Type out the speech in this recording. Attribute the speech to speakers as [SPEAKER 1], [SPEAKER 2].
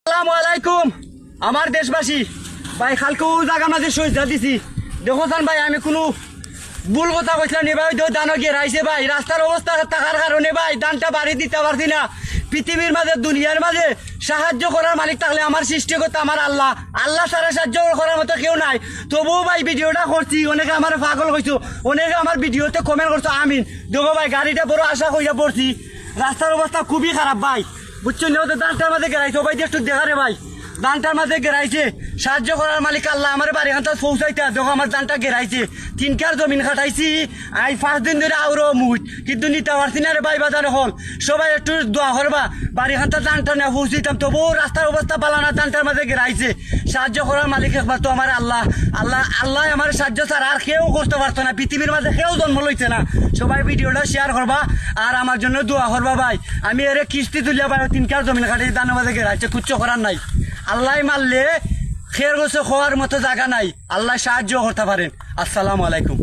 [SPEAKER 1] আসসালামু আলাইকুম আমার দেশবাসী ভাই খালকু জায়গা মাঝে সজ্জা দিছি দেখো চান ভাই আমি কোনো ভুল কথা কইছিলাম নি ভাই দানো গেরাইছে ভাই রাস্তার অবস্থা থাকার কারণে ভাই দানটা বাড়ি দিতে পারছি না পৃথিবীর মাঝে দুনিয়ার মাঝে সাহায্য করার মালিক থাকলে আমার সৃষ্টিকর্তা আমার আল্লাহ আল্লাহ সারা সাহায্য করার মতো কেউ নাই তবুও ভাই ভিডিওটা করছি অনেকে আমার পাগল কইছো অনেকে আমার ভিডিওতে কমেন্ট করছো আমিন দেখো ভাই গাড়িটা বড় আশা কইরা পড়ছি রাস্তার অবস্থা খুবই খারাপ ভাই বুঝছো না দানটার মাঝে গেরাইছে ভাই একটু দেখা রে ভাই দানটার মাঝে গেরাইছে সাহায্য করার মালিক আল্লাহ আমার বাড়ি খান পৌঁছাইতে দেখো আমার দানটা গেরাইছে 3 কার জমিন খাটাইছি আই 5 দিন ধরে আউরো মুঠ কিন্তু নিতে পারছি না রে ভাই বাজারে হল সবাই একটু দোয়া করবা বাড়ি খান দানটা না পৌঁছিতাম তবুও রাস্তার অবস্থা পালানা দানটার মাঝে গেরাইছে সাহায্য করার মালিক একবার তো আমার আল্লাহ আল্লাহ আল্লাহ আমার সাহায্য ছাড়া আর কেউ করতে পারতো না পৃথিবীর মাঝে কেউ জন্ম লইছে না সবাই ভিডিওটা শেয়ার করবা আর আমার জন্য দোয়া করবা ভাই আমি এর কিস্তি তুলিয়া ভাই 3 কার জমিন খাটাই দানের মাঝে গেরাইছে কুচ্ছ করার নাই আল্লাহ মারলে খের গোছে খাওয়ার মতো জায়গা নাই আল্লাহ সাহায্য করতে পারেন আসসালামু আলাইকুম।